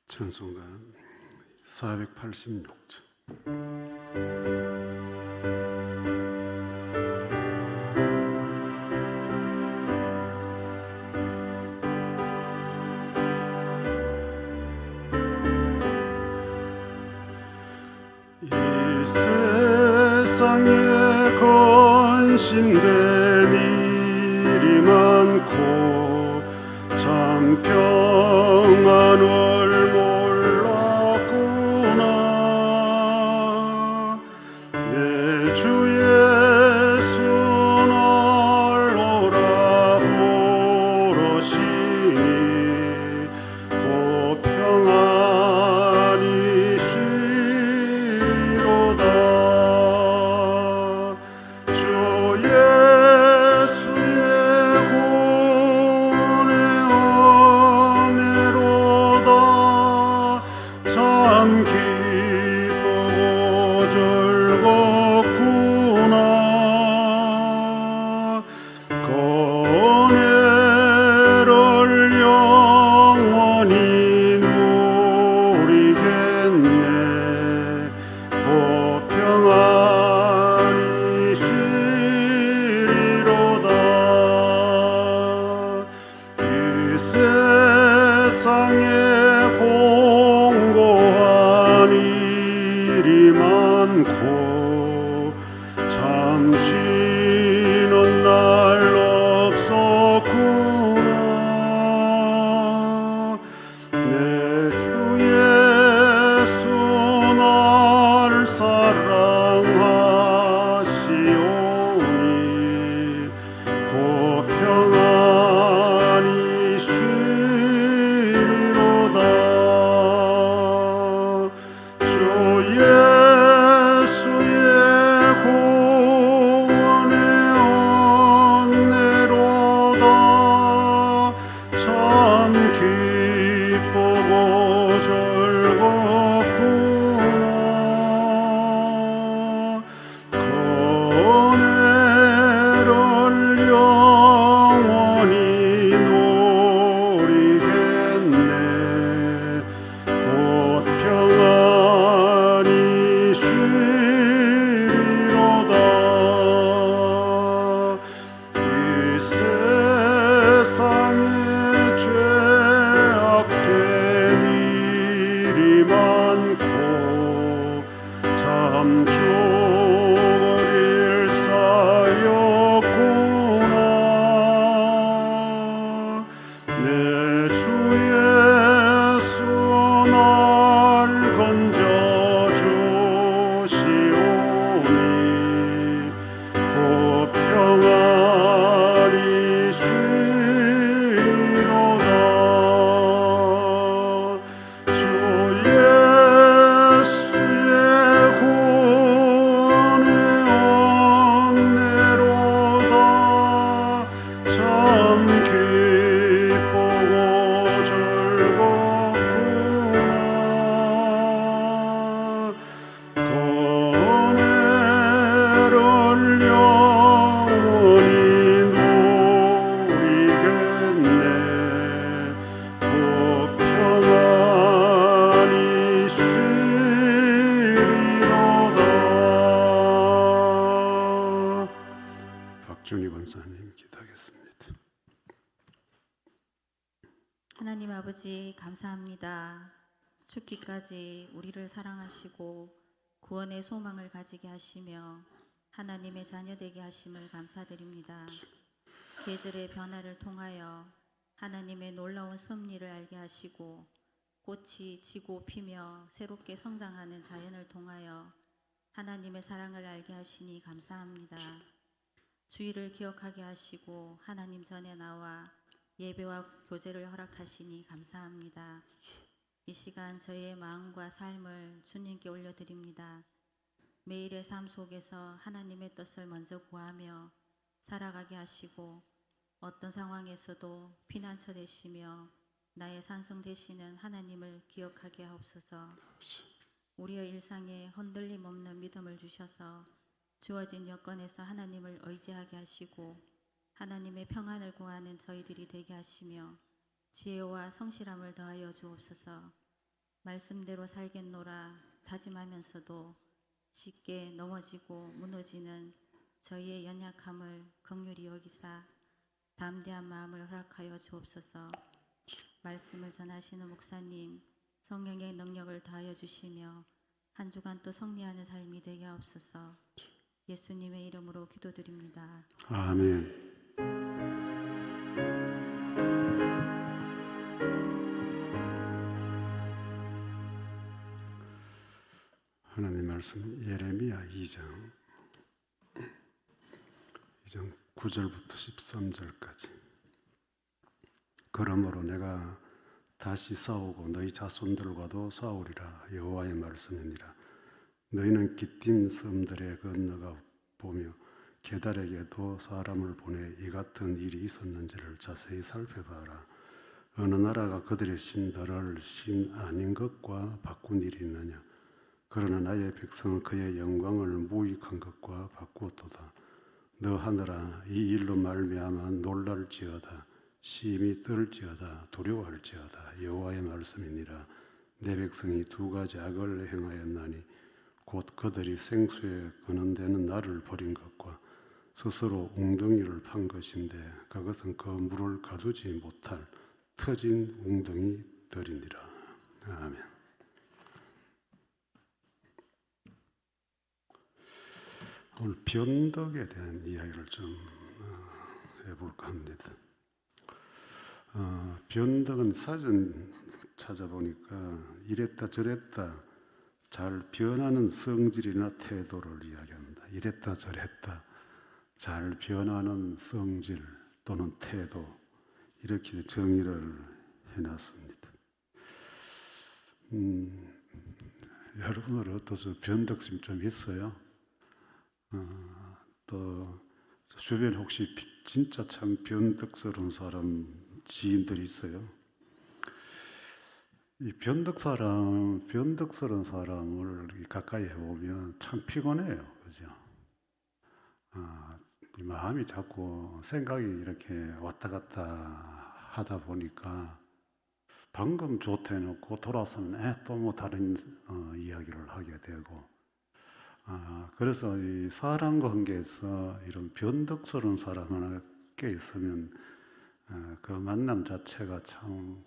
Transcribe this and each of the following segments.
찬송가 486장. 이 세상에 건심된 일이 많고 참 평안을 몰랐구나. 내 주 예수 날 오라 보러시니 곧 평안히 쉬리로다. 주 예수의 구원의 은혜로다. 참 기쁘고 즐겁구나. 그 은혜를 영원히 누리겠네. 곧 평안히 쉬리로다. 이 세상에 공고한 일이 많고 참 쉬는 날 없었구나. 내 주 예수 날 사랑하시오니 곧 평안히 쉬리로다. 주 예수의 구원의 은혜로다. 참 기쁘고 즐겁구나. 그 은혜를 영원히 누리겠네. 곧 평안히 쉬리로다. 이 세상에 죄악된 일이 많고 참 죽을 일사였구나. 내 주 예수 날 건져 주시오니 곧 평안히 쉬리로다. 주 예수의 구원의 은혜로다. 참 기쁘고 즐겁구나. 그 은혜를 영원히 누리겠네. 곧 평안히 쉬리로다. 박준희 권사님 기도하겠습니다. 하나님 아버지 감사합니다. 죽기까지 우리를 사랑하시고 구원의 소망을 가지게 하시며 하나님의 자녀 되게 하심을 감사드립니다. 계절의 변화를 통하여 하나님의 놀라운 섭리를 알게 하시고 꽃이 지고 피며 새롭게 성장하는 자연을 통하여 하나님의 사랑을 알게 하시니 감사합니다. 주의를 기억하게 하시고 하나님 전에 나와 예배와 교제를 허락하시니 감사합니다. 이 시간 저희의 마음과 삶을 주님께 올려드립니다. 매일의 삶 속에서 하나님의 뜻을 먼저 구하며 살아가게 하시고 어떤 상황에서도 피난처 되시며 나의 산성 되시는 하나님을 기억하게 하옵소서. 우리의 일상에 흔들림 없는 믿음을 주셔서 주어진 여건에서 하나님을 의지하게 하시고 하나님의 평안을 구하는 저희들이 되게 하시며 지혜와 성실함을 더하여 주옵소서. 말씀대로 살겠노라 다짐하면서도 쉽게 넘어지고 무너지는 저희의 연약함을 긍휼히 여기사 담대한 마음을 허락하여 주옵소서. 말씀을 전하시는 목사님 성령의 능력을 다하여 주시며 한 주간 또 승리하는 삶이 되게 하옵소서. 예수님의 이름으로 기도드립니다. 아멘. 하나님 말씀 예레미야 2장 9절부터 13절까지. 그러므로 내가 다시 싸우고 너희 자손들과도 싸우리라. 여호와의 말씀이니라. 너희는 기띔 섬들에 건너가 보며 게달에게도 사람을 보내 이 같은 일이 있었는지를 자세히 살펴봐라. 어느 나라가 그들의 신들을 신 아닌 것과 바꾼 일이 있느냐? 그러나 나의 백성은 그의 영광을 무익한 것과 바꾸었도다. 너 하늘아, 이 일로 말미암아 놀랄지어다. 심히 떨지어다. 두려워할지어다. 여호와의 말씀이니라. 내 백성이 두 가지 악을 행하였나니 곧 그들이 생수에 거는 데는 나를 버린 것과 스스로 웅덩이를 판 것인데 그것은 그 물을 가두지 못할 터진 웅덩이들이니라. 아멘. 오늘 변덕에 대한 이야기를 좀 해볼까 합니다. 변덕은 사전 찾아보니까 이랬다 저랬다 잘 변하는 성질이나 태도를 이야기합니다. 이랬다 저랬다 잘 변하는 성질 또는 태도, 이렇게 정의를 해놨습니다. 여러분은 어떠세요? 변덕심 좀 있어요? 또 주변에 혹시 진짜 참 변덕스러운 사람, 지인들이 있어요? 이 변덕스러운 사람을 가까이 해보면 참 피곤해요. 그죠? 이 마음이 자꾸 생각이 이렇게 왔다 갔다 하다 보니까 방금 좋다 해놓고 돌아서는 또 뭐 다른 이야기를 하게 되고, 그래서 이 사람 관계에서 이런 변덕스러운 사람 하나 껴 있으면 그 만남 자체가 참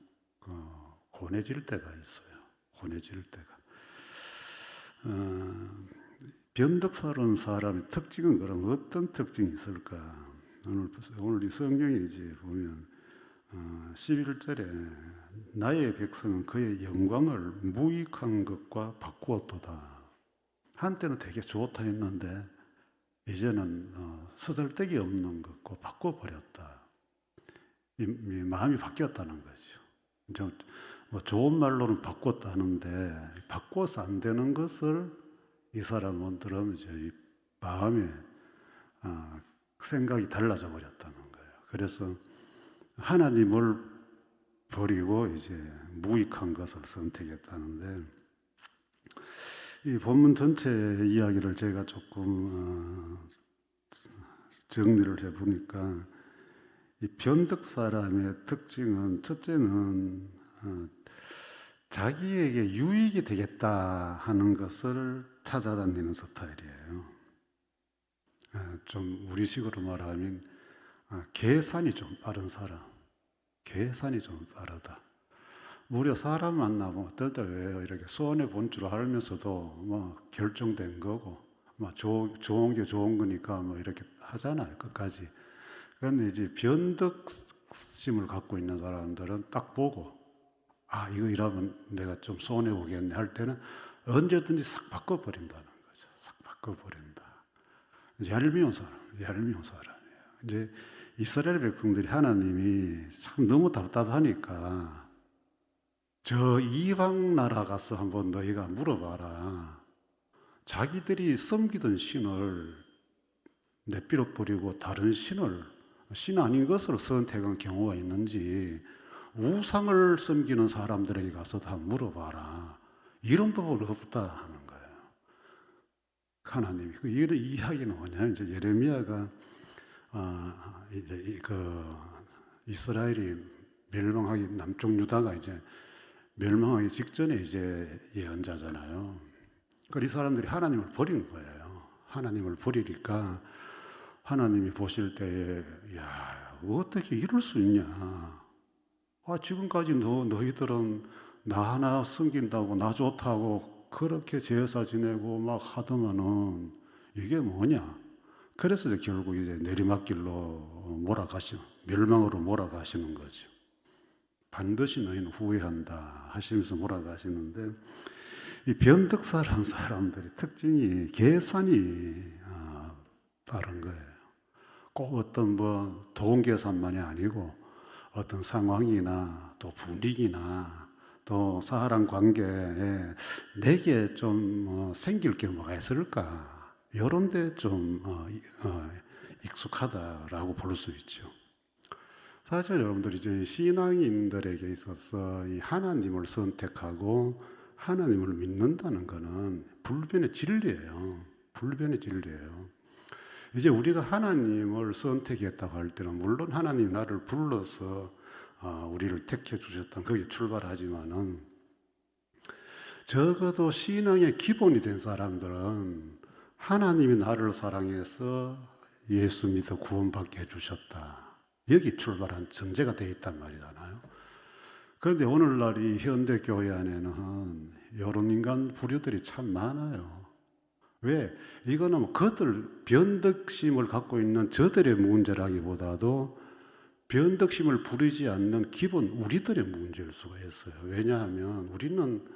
고뇌질 때가 있어요. 고뇌질 때가. 변덕스러운 사람의 특징은 그럼 어떤 특징이 있을까? 오늘 이 성경에 이제 보면 11절에 나의 백성은 그의 영광을 무익한 것과 바꾸었도다. 한때는 되게 좋다 했는데 이제는 쓰잘데기 없는 것과 바꿔버렸다. 이 마음이 바뀌었다는 거죠. 뭐 좋은 말로는 바꿨다는데 바꿔서 안 되는 것을 이 사람들은 이제 이 마음에 생각이 달라져 버렸다는 거예요. 그래서 하나님을 버리고 이제 무익한 것을 선택했다는데, 이 본문 전체 이야기를 제가 조금 정리를 해보니까 이 변덕 사람의 특징은 첫째는 자기에게 유익이 되겠다 하는 것을 찾아다니는 스타일이에요. 좀 우리식으로 말하면 계산이 좀 빠른 사람, 계산이 좀 빠르다. 무려 사람 만나면 어떨 때 왜 이렇게 손해 본 줄 알면서도 뭐 결정된 거고, 뭐 좋은 게 좋은 거니까 뭐 이렇게 하잖아요, 끝까지. 그런데 이제 변덕심을 갖고 있는 사람들은 딱 보고, 이거 이러면 내가 좀 손해 보겠네 할 때는 언제든지 싹 바꿔버린다는 거죠. 싹 바꿔버린다. 얄미운 사람이에요. 이제 이스라엘 백성들이 하나님이 참 너무 답답하니까 저 이방 나라 가서 한번 너희가 물어봐라. 자기들이 섬기던 신을 내버려 버리고 다른 신 아닌 것으로 선택한 경우가 있는지 우상을 섬기는 사람들에게 가서 다 물어봐라. 이런 법은 없다 하는 거예요. 하나님이. 이 이야기는 뭐냐면 이제 예레미야가 이제 이스라엘이 멸망하기 남쪽 유다가 이제 멸망하기 직전에 이제 예언자잖아요. 그러니까 이 사람들이 하나님을 버린 거예요. 하나님을 버리니까 하나님이 보실 때에 야, 어떻게 이럴 수 있냐. 지금까지 너희들은 나 하나 섬긴다고 나 좋다고 그렇게 제사 지내고 막 하더만은 이게 뭐냐. 그래서 이제 결국 이제 내리막길로 멸망으로 몰아가시는 거죠. 반드시 너희는 후회한다 하시면서 몰아가시는데, 이 변덕사라는 사람들의 특징이 계산이 빠른 거예요. 꼭 어떤 돈 계산만이 아니고 어떤 상황이나 또 분위기나 또 사람 관계에 내게 좀 생길 게 뭐가 있을까, 이런 데 좀 익숙하다라고 볼 수 있죠. 사실 여러분들 이제 신앙인들에게 있어서 이 하나님을 선택하고 하나님을 믿는다는 것은 불변의 진리예요. 불변의 진리예요. 이제 우리가 하나님을 선택했다고 할 때는 물론 하나님 나를 불러서 우리를 택해 주셨다는 거기에 출발하지만은, 적어도 신앙의 기본이 된 사람들은 하나님이 나를 사랑해서 예수 믿어 구원받게 해주셨다, 여기 출발한 전제가 되어 있단 말이잖아요. 그런데 오늘날 이 현대교회 안에는 여론 인간 부류들이 참 많아요. 왜? 이거는 그들 변덕심을 갖고 있는 저들의 문제라기보다도 변덕심을 부리지 않는 기본 우리들의 문제일 수가 있어요. 왜냐하면 우리는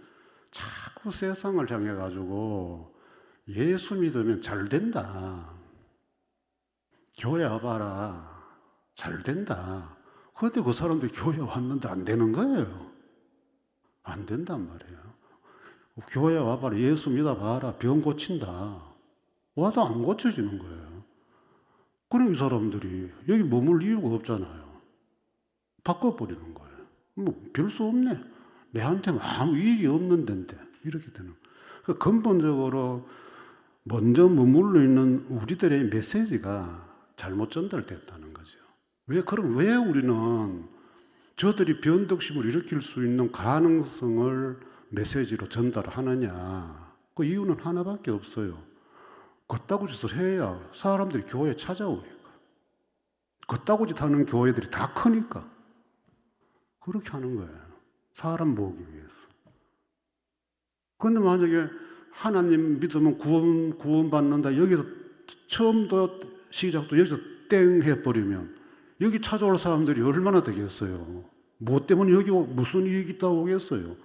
자꾸 세상을 향해 가지고 예수 믿으면 잘 된다, 교회 와봐라, 잘 된다. 그런데 그 사람들이 교회 왔는데 안 되는 거예요. 안 된단 말이에요. 교회 와봐라, 예수 믿어봐라, 병 고친다. 와도 안 고쳐지는 거예요. 그럼 이 사람들이 여기 머물 이유가 없잖아요. 바꿔버리는 거예요. 별 수 없네. 내한테는 아무 이익이 없는 데인데. 이렇게 되는 거예요. 그러니까 근본적으로 먼저 머물러 있는 우리들의 메시지가 잘못 전달됐다는 거죠. 왜 우리는 저들이 변덕심을 일으킬 수 있는 가능성을 메시지로 전달하느냐? 그 이유는 하나밖에 없어요. 걷다구 짓을 해야 사람들이 교회에 찾아오니까. 걷다구 짓 하는 교회들이 다 크니까. 그렇게 하는 거예요. 사람 모으기 위해서. 그런데 만약에 하나님 믿으면 구원받는다, 여기서 처음도 시작도 여기서 땡 해버리면 여기 찾아올 사람들이 얼마나 되겠어요? 뭐 때문에 여기 무슨 이익이 있다고 오겠어요?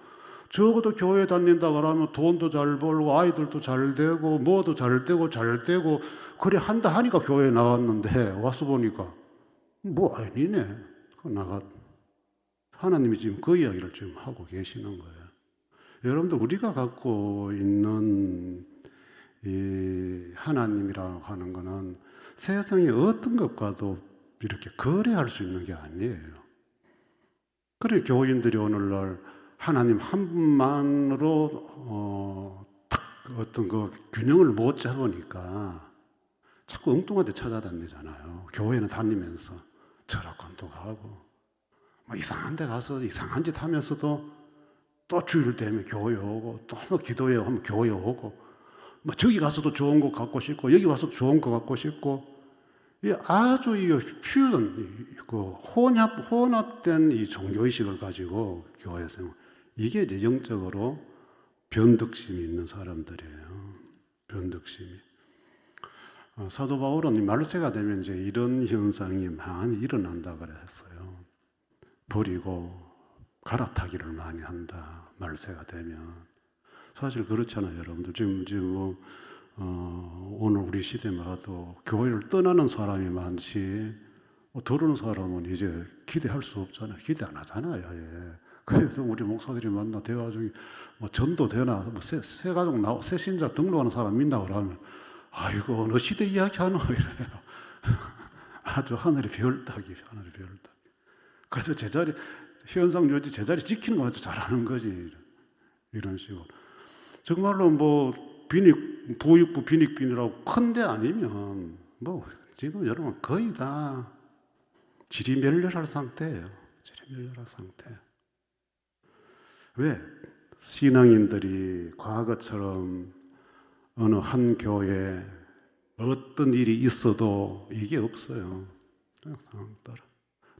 적어도 교회 다닌다 그러면 돈도 잘 벌고 아이들도 잘 되고 뭐도 잘 되고 그래 한다 하니까 교회에 나왔는데 와서 보니까 뭐 아니네. 하나님이 지금 그 이야기를 지금 하고 계시는 거예요. 여러분들, 우리가 갖고 있는 이 하나님이라고 하는 거는 세상의 어떤 것과도 이렇게 거래할 수 있는 게 아니에요. 그래 교인들이 오늘날 하나님 한 분만으로 어떤 그 균형을 못 잡으니까 자꾸 엉뚱한 데 찾아다니잖아요. 교회는 다니면서 철학관도 가고 이상한 데 가서 이상한 짓 하면서도 또 주일 되면 교회 오고 또 기도회 하면 교회 오고 저기 가서도 좋은 거 갖고 싶고 여기 와서 좋은 거 갖고 싶고, 아주 이 혼합된 이 종교의식을 가지고 교회에서 이게 이제 영적으로 변덕심이 있는 사람들이에요. 변덕심이. 사도 바울은 말세가 되면 이제 이런 현상이 많이 일어난다 그랬어요. 버리고 갈아타기를 많이 한다, 말세가 되면. 사실 그렇잖아요, 여러분들. 지금 오늘 우리 시대만 봐도 교회를 떠나는 사람이 많지, 들어오는 사람은 이제 기대할 수 없잖아요. 기대 안 하잖아요. 예. 그래서 우리 목사들이 만나 대화 중에 전도 되나, 새 가족 새 신자 등록하는 사람 믿나 그러면 아이고 어느 시대 이야기하노 이래요. 아주 하늘의 별 따기. 그래서 제자리 현상 유지 제자리 지키는 것도 잘하는 거지. 이런 식으로. 정말로 부익부 빈익빈이라고 큰데 아니면 지금 여러분 거의 다 지리멸렬할 상태예요. 지리멸렬할 상태. 왜? 신앙인들이 과거처럼 어느 한 교회에 어떤 일이 있어도 이게 없어요. 그냥 상황 따라.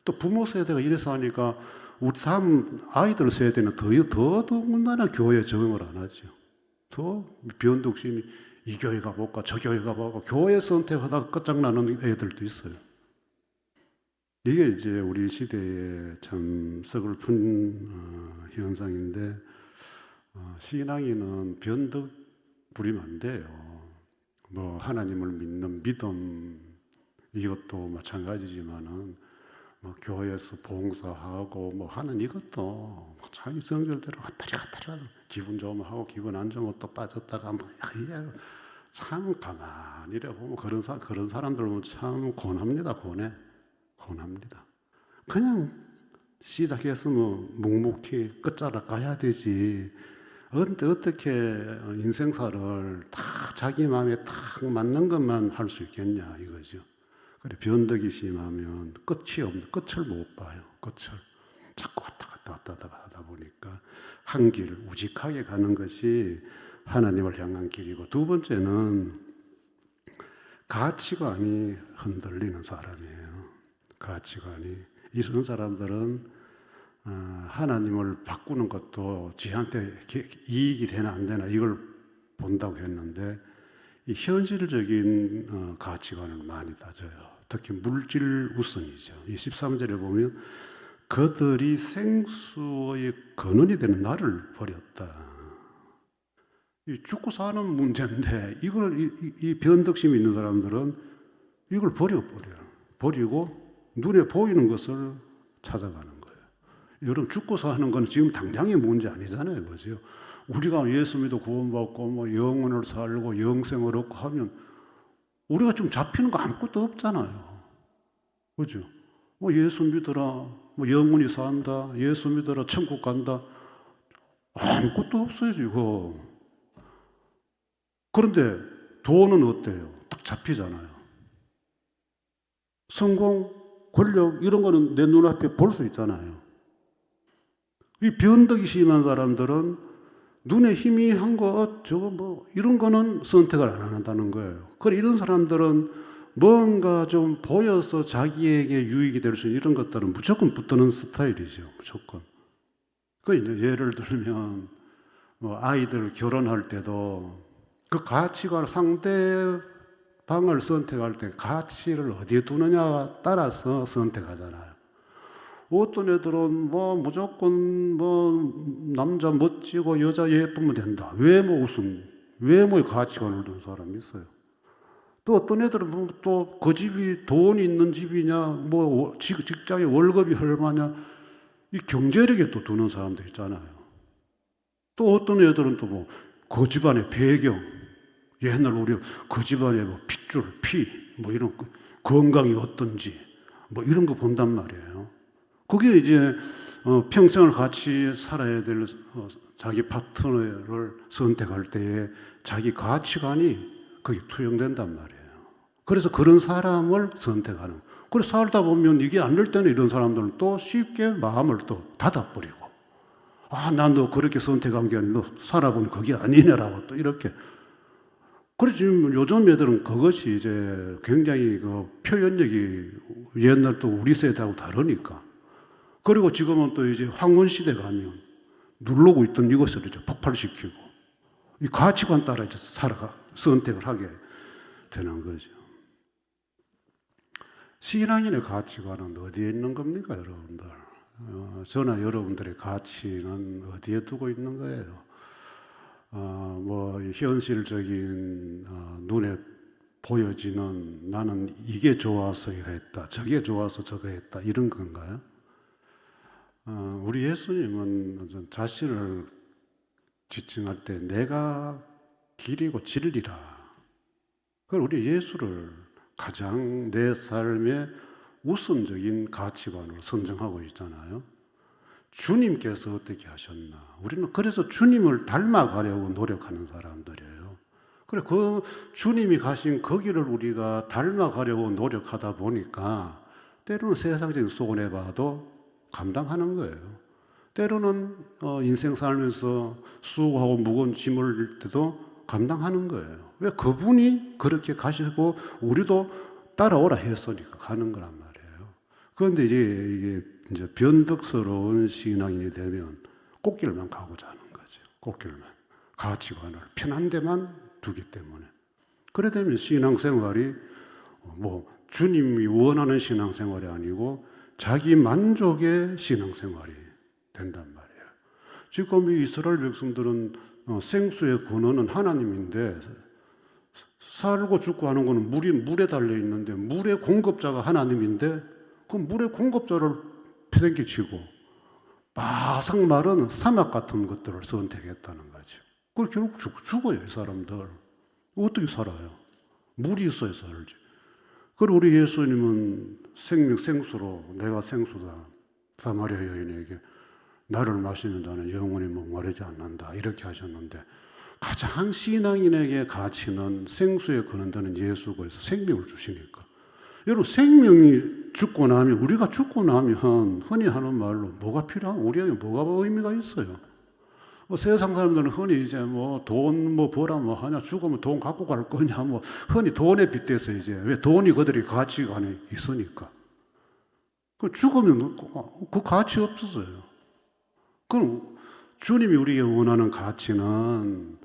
또 부모 세대가 이래서 하니까 우리 다음 아이들 세대는 더더군다나 교회에 적응을 안 하죠. 더 변덕심이 이 교회 가볼까 저 교회 가볼까 교회 선택하다가 끝장나는 애들도 있어요. 이게 이제 우리 시대의 참 서글픈 현상인데 신앙인은 변덕 부리면 안 돼요. 뭐 하나님을 믿는 믿음 이것도 마찬가지지만은 뭐 교회에서 봉사하고 뭐 하는 이것도 자기 성질대로 갔다리 기분 좋으면 하고 기분 안 좋으면 또 빠졌다가 뭐 참 가만히 이래 보면 그런 사람들 보면 참 고납니다. 고납니다. 그냥 시작했으면 묵묵히 끝자락 가야 되지. 어떻게 인생사를 다 자기 마음에 딱 맞는 것만 할 수 있겠냐 이거죠. 그래 변덕이 심하면 끝을 못 봐요. 끝을 자꾸 왔다 갔다 하다 보니까 한 길 우직하게 가는 것이 하나님을 향한 길이고, 두 번째는 가치관이 흔들리는 사람이에요. 가치관이. 이런 사람들은 하나님을 바꾸는 것도 지한테 이익이 되나 안 되나 이걸 본다고 했는데 이 현실적인 가치관을 많이 따져요. 특히 물질 우선이죠. 이 13절에 보면 그들이 생수의 근원이 되는 나를 버렸다. 이 죽고 사는 문제인데 이걸 이 변덕심 있는 사람들은 이걸 버리고 눈에 보이는 것을 찾아가는 거예요. 여러분 죽고 사는 건 지금 당장의 문제 아니잖아요, 그죠? 우리가 예수 믿어 구원받고 뭐 영혼을 살고 영생을 얻고 하면 우리가 좀 잡히는 거 아무것도 없잖아요, 그죠? 뭐 예수 믿어라, 뭐 영혼이 산다, 예수 믿어라, 천국 간다, 아무것도 없어요 지금. 그런데 돈은 어때요? 딱 잡히잖아요. 성공, 권력 이런 거는 내 눈앞에 볼 수 있잖아요. 이 변덕이 심한 사람들은 눈에 희미한 것 저거 뭐 이런 거는 선택을 안 한다는 거예요. 그래 이런 사람들은 뭔가 좀 보여서 자기에게 유익이 될 수 있는 이런 것들은 무조건 붙드는 스타일이죠. 무조건. 그 이제 예를 들면 뭐 아이들 결혼할 때도 그 가치관 상대방을 선택할 때 가치를 어디에 두느냐에 따라서 선택하잖아요. 어떤 애들은 뭐 무조건 뭐 남자 멋지고 여자 예쁘면 된다. 외모 우선, 외모의 가치관을 두는 사람이 있어요. 또 어떤 애들은 또 그 집이 돈이 있는 집이냐, 뭐 직장에 월급이 얼마냐, 이 경제력에 또 두는 사람도 있잖아요. 또 어떤 애들은 또 뭐 그 집안의 배경, 옛날 우리 그 집안의 뭐 핏줄, 뭐 이런 건강이 어떤지 뭐 이런 거 본단 말이에요. 그게 이제 평생을 같이 살아야 될 자기 파트너를 선택할 때에 자기 가치관이 거기 투영된단 말이에요. 그래서 그런 사람을 선택하는. 그래서 살다 보면 이게 안 될 때는 이런 사람들은 또 쉽게 마음을 또 닫아버리고, 난 너 그렇게 선택한 게 아니라 너 살아보니 그게 아니네라고 또 이렇게. 그래서 지금 요즘 애들은 그것이 이제 굉장히 그 표현력이 옛날 또 우리 세대하고 다르니까. 그리고 지금은 또 이제 황혼 시대 가면 누르고 있던 이것을 이제 폭발시키고 이 가치관 따라 이제 선택을 하게 되는 거죠. 신앙인의 가치관은 어디에 있는 겁니까, 여러분들? 저나 여러분들의 가치는 어디에 두고 있는 거예요? 뭐 현실적인 눈에 보여지는 나는 이게 좋아서 이거 했다, 저게 좋아서 저거 했다 이런 건가요? 우리 예수님은 자신을 지칭할 때 내가 길이고 진리라. 그걸 우리 예수를 가장 내 삶의 우선적인 가치관으로 선정하고 있잖아요. 주님께서 어떻게 하셨나. 우리는 그래서 주님을 닮아가려고 노력하는 사람들이에요. 그래, 그 주님이 가신 그 길을 우리가 닮아가려고 노력하다 보니까 때로는 세상적인 손해봐도 감당하는 거예요. 때로는 인생 살면서 수고하고 무거운 짐을 질 때도 감당하는 거예요. 왜? 그분이 그렇게 가시고 우리도 따라오라 했으니까 가는 거란 말이에요. 그런데 이게 이제 변덕스러운 신앙인이 되면 꽃길만 가고자 하는 거죠. 꽃길만. 가치관을 편한 데만 두기 때문에. 그래 되면 신앙생활이 뭐 주님이 원하는 신앙생활이 아니고 자기 만족의 신앙생활이 된단 말이에요. 지금 이 이스라엘 백성들은 생수의 근원은 하나님인데 살고 죽고 하는 것은 물에 달려 있는데 물의 공급자가 하나님인데 그 물의 공급자를 패댕기치고 바삭 마른 사막 같은 것들을 선택했다는 거죠. 그걸 결국 죽어요, 이 사람들. 어떻게 살아요? 물이 있어야 살지. 그리고 우리 예수님은 생수로 내가 생수다. 사마리아 여인에게 나를 마시는 자는 영원히 목마르지 않는다. 이렇게 하셨는데 가장 신앙인에게 가치는 생수에 근원되는 예수 그리스도 생명을 주시니까. 여러분 생명이 죽고 나면 우리가 죽고 나면 흔히 하는 말로 뭐가 필요한 우리에게 뭐가 의미가 있어요? 세상 사람들은 흔히 이제 돈 벌어 하냐 죽으면 돈 갖고 갈 거냐 흔히 돈에 빗대서 이제 왜 돈이 그들의 가치관에 있으니까. 그 죽으면 그 가치 없어져요. 그럼 주님이 우리에게 원하는 가치는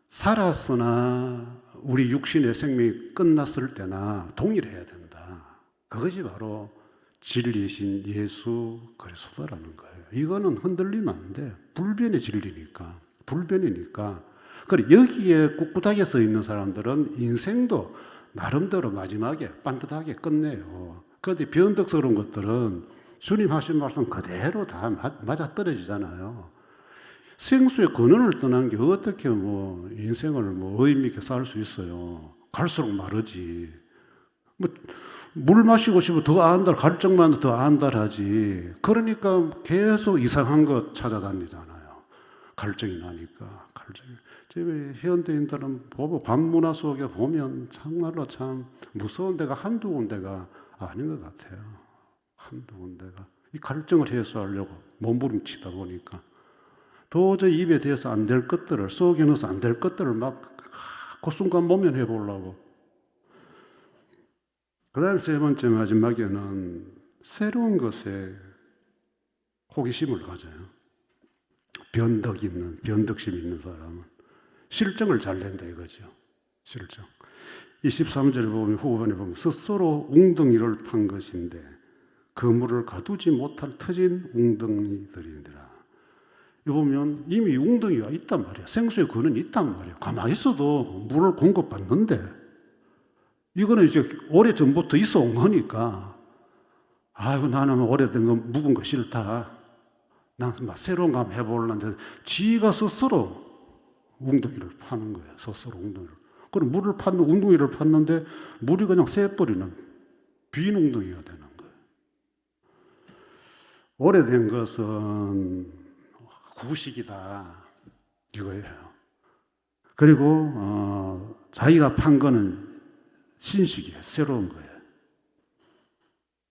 살았으나 우리 육신의 생명이 끝났을 때나 동일해야 된다. 그것이 바로 진리신 예수 그리스도라는 거예요. 이거는 흔들리면 안 돼. 불변의 진리니까. 불변이니까. 그래 여기에 꿋꿋하게 서 있는 사람들은 인생도 나름대로 마지막에 반듯하게 끝내요. 그런데 변덕스러운 것들은 주님 하신 말씀 그대로 다 맞아떨어지잖아요. 생수의 근원을 떠난 게 어떻게 인생을 의미 있게 살 수 있어요. 갈수록 마르지. 물 마시고 싶으면 더 안달, 갈증만 더 안달하지. 그러니까 계속 이상한 것 찾아다니잖아요. 갈증이 나니까. 집에 현대인들은 밤문화 속에 보면 정말로 참 무서운 데가 한두 군데가 아닌 것 같아요. 한두 군데가. 이 갈증을 해소하려고 몸부림치다 보니까 도저히 입에 대서 안 될 것들을 속에 넣어서 안 될 것들을 막 그 순간 모면해 보려고. 그 다음에 세 번째 마지막에는 새로운 것에 호기심을 가져요. 변덕심 있는 사람은 실정을 잘 낸다 이거죠. 실정. 23절에 보면 후반에 보면 스스로 웅덩이를 판 것인데 그물을 가두지 못할 터진 웅덩이들이니라. 여기 보면 이미 웅덩이가 있단 말이야. 생수의 근원이 있단 말이야. 가만히 있어도 물을 공급받는데 이거는 이제 오래전부터 있어 온 거니까 아이고 나는 오래된 거 묵은 거 싫다. 난 막 새로운 거 한번 해보려는데 지가 스스로 웅덩이를 파는 거예요. 스스로 웅덩이를. 그럼 물을 파는 웅덩이를 팠는데 물이 그냥 새버리는 빈 웅덩이가 되는 거예요. 오래된 것은 구식이다 이거예요. 그리고 자기가 판 거는 신식이에요. 새로운 거예요.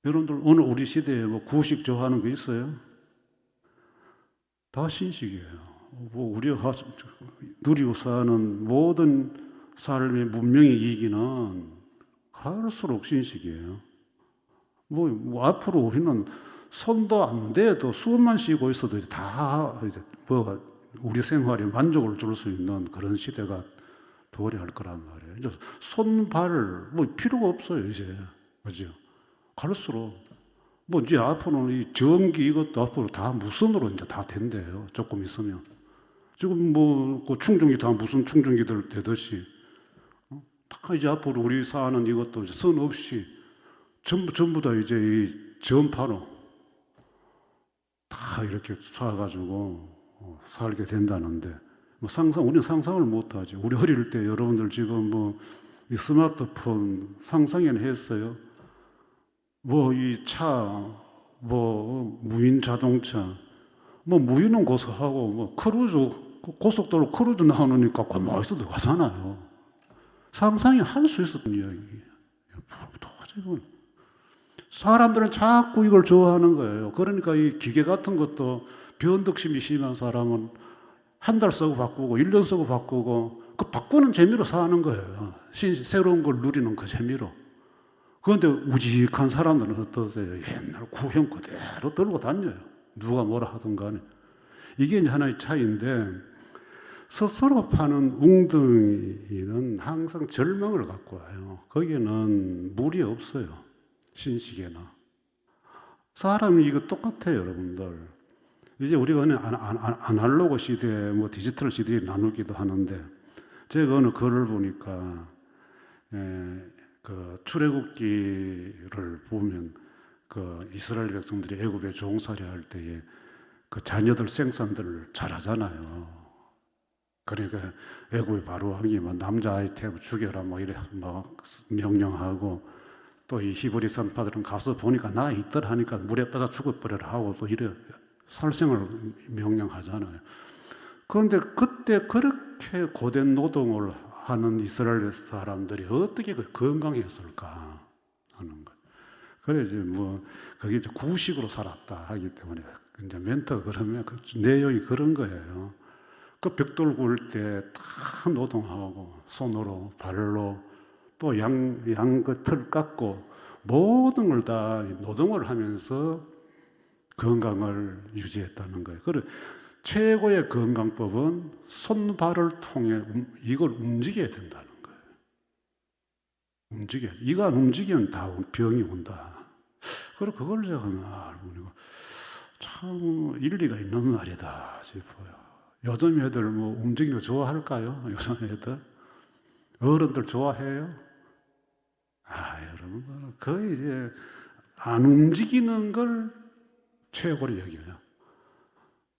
여러분들 오늘 우리 시대에 구식 좋아하는 거 있어요? 다 신식이에요. 우리가 누리고 사는 모든 삶의 문명의 이기는 갈수록 신식이에요. 앞으로 우리는 손도 안 대도 숨만 쉬고 있어도 다 우리 생활에 만족을 줄 수 있는 그런 시대가 도래할 거란 말이에요. 이제 손, 발, 필요가 없어요, 이제. 그죠? 갈수록. 이제 앞으로는 이 전기 이것도 앞으로 다 무선으로 이제 다 된대요. 조금 있으면. 지금 그 충전기 다 무선 충전기들 되듯이. 다 이제 앞으로 우리 사는 이것도 이제 선 없이 전부 다 이제 이 전파로 다 이렇게 쏴가지고 살게 된다는데 우리는 상상을 못하죠. 우리 어릴 때 여러분들 지금 이 스마트폰 상상이나 했어요. 이 차, 무인 자동차, 무인은 고소하고 크루즈 고속도로 크루즈 나오니까 가만히 있어도 가잖아요. 상상이 할 수 있었던 이야기예요. 도저히 사람들은 자꾸 이걸 좋아하는 거예요. 그러니까 이 기계 같은 것도 변덕심이 심한 사람은 한 달 쓰고 바꾸고 1년 쓰고 바꾸고 그 바꾸는 재미로 사는 거예요. 새로운 걸 누리는 그 재미로. 그런데 우직한 사람들은 어떠세요? 옛날 구형 그대로 들고 다녀요. 누가 뭐라 하든 간에. 이게 이제 하나의 차이인데 스스로 파는 웅덩이는 항상 절망을 갖고 와요. 거기는 물이 없어요. 신식에나. 사람이 이거 똑같아요, 여러분들. 이제 우리가 어느 아날로그 시대, 뭐 디지털 시대에 나누기도 하는데, 제가 어느 글을 보니까, 그 출애굽기를 보면, 그 이스라엘 백성들이 애굽에 종살이 할 때에 그 자녀들 생산들을 잘하잖아요. 그러니까 애굽의 바로왕이 막 남자 아이 태워 죽여라 뭐 이래 막 명령하고 또 이 히브리 산파들은 가서 보니까 나가 있더라 하니까 물에 빠져 죽어버려라 하고 또 이래 살생을 명령하잖아요. 그런데 그때 그렇게 고된 노동을 하는 이스라엘 사람들이 어떻게 건강했을까 하는 거예요. 그래서 뭐 그게 이제 구식으로 살았다 하기 때문에 이제 멘트가 그러면 그 내용이 그런 거예요. 그 벽돌 구울 때 다 노동하고 손으로 발로 또 양 그 털 깎고 모든 걸 다 노동을 하면서 건강을 유지했다는 거예요. 그래 최고의 건강법은 손발을 통해 이걸 움직여야 된다는 거예요. 움직여. 이가 안 움직이면 다 병이 온다. 그래 그걸 제가 알고 참 일리가 있는 말이다 싶어요. 요즘 애들 뭐 움직이는 거 좋아할까요? 요즘 애들 어른들 좋아해요? 여러분 거의 이제 안 움직이는 걸 최고로 여겨요.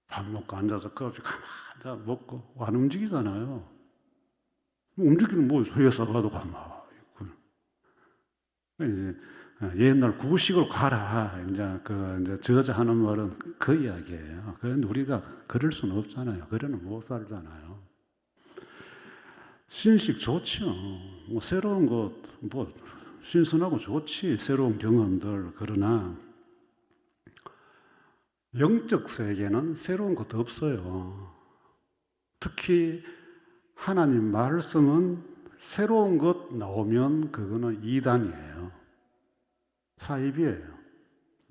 밥 먹고 앉아서 커피 가만히 먹고 안 움직이잖아요. 움직이는 뭐 회사 가도 가만히 있고. 이제 옛날 구식으로 가라. 이제 저자하는 말은 그 이야기예요. 그런데 우리가 그럴 수는 없잖아요. 그러는 못 살잖아요. 신식 좋죠. 뭐 새로운 것, 뭐 신선하고 좋지. 새로운 경험들. 그러나 영적 세계는 새로운 것도 없어요. 특히 하나님 말씀은 새로운 것 나오면 그거는 이단이에요. 사입이에요.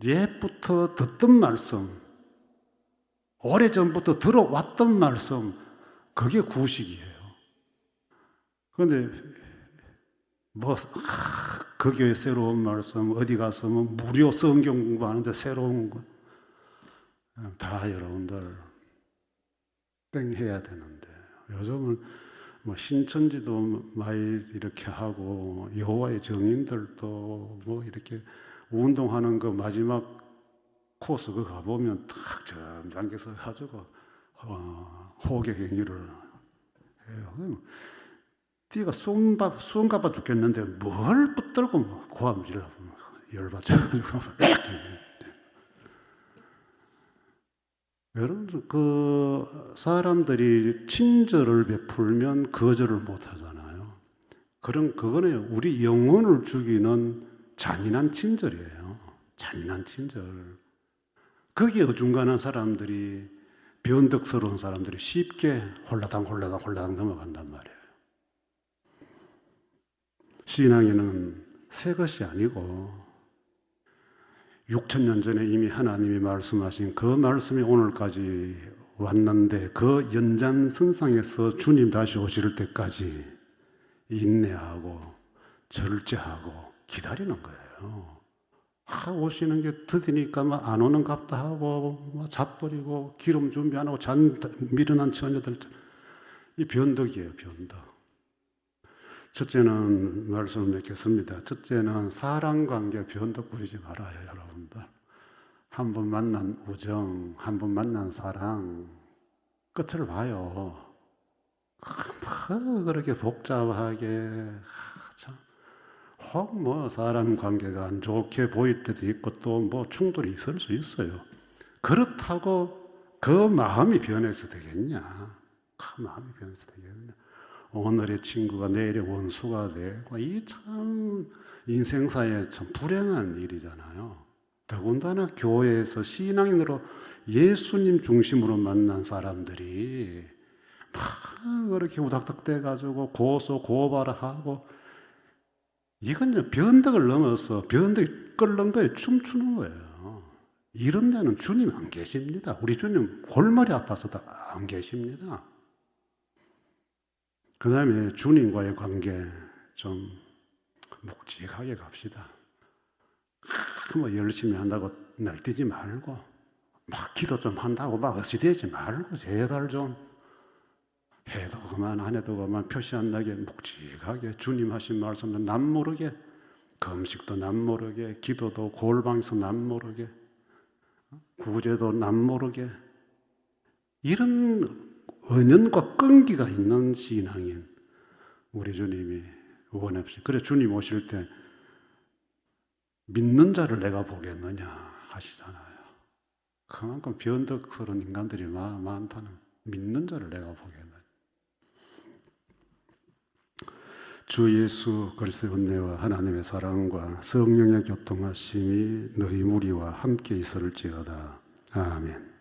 옛부터 듣던 말씀, 오래전부터 들어왔던 말씀, 그게 구식이에요. 그런데 그 교회 새로운 말씀, 어디 가서 뭐 무료 성경 공부하는데 새로운 거, 다 여러분들 땡 해야 되는데 요즘은 뭐 신천지도 많이 이렇게 하고 여호와의 증인들도 뭐 이렇게 운동하는 그 마지막 코스 그 가보면 탁 전단계에서 가지고 호객 행위를 해요. 띠가 쏜가봐 죽겠는데 뭘 붙들고 뭐 고함질하고 열받쳐가지고 여러분 그 사람들이 친절을 베풀면 거절을 못 하잖아요. 그거는 우리 영혼을 죽이는 잔인한 친절이에요. 잔인한 친절. 거기에 어중간한 사람들이 변덕스러운 사람들이 쉽게 홀라당 넘어간단 말이에요. 신앙에는 새 것이 아니고 6,000년 전에 이미 하나님이 말씀하신 그 말씀이 오늘까지 왔는데 그 연장선상에서 주님 다시 오실 때까지 인내하고 절제하고 기다리는 거예요. 오시는 게 드디니까 막 안 오는 갑다 하고 막 잡버리고 기름 준비 안 하고 미련한 처녀들 이 변덕이에요. 변덕. 첫째는 말씀을 맺겠습니다. 첫째는 사랑관계 변덕 부리지 말아요, 여러분들. 한 번 만난 우정, 한 번 만난 사랑 끝을 봐요. 그렇게 복잡하게 혹 뭐 사람 관계가 안 좋게 보일 때도 있고 또 뭐 충돌이 있을 수 있어요. 그렇다고 그 마음이 변해서 되겠냐? 그 마음이 변해서 되겠냐? 오늘의 친구가 내일의 원수가 되고, 이 참 인생사에 참 불행한 일이잖아요. 더군다나 교회에서 신앙인으로 예수님 중심으로 만난 사람들이 막 그렇게 우닥닥대 가지고 고소 고발을 하고, 이건 이제 변덕을 넘어서 변덕이 끓는 거에 춤추는 거예요. 이런 데는 주님 안 계십니다. 우리 주님 골머리 아파서도 안 계십니다. 그 다음에 주님과의 관계 좀 묵직하게 갑시다. 뭐 열심히 한다고 날뛰지 말고, 막 기도 좀 한다고 막 어시대지 말고, 제발 좀 해도 그만 안 해도 그만 표시 안 나게 묵직하게 주님 하신 말씀은 남모르게, 금식도 남모르게, 기도도 골방에서 남모르게, 구제도 남모르게, 이런 은연과 끈기가 있는 신앙인 우리 주님이 원합시다. 그래 주님 오실 때 믿는 자를 내가 보겠느냐 하시잖아요. 그만큼 변덕스러운 인간들이 많다는, 믿는 자를 내가 보겠느냐. 주 예수 그리스도의 은혜와 하나님의 사랑과 성령의 교통하심이 너희 무리와 함께 있을지어다. 아멘.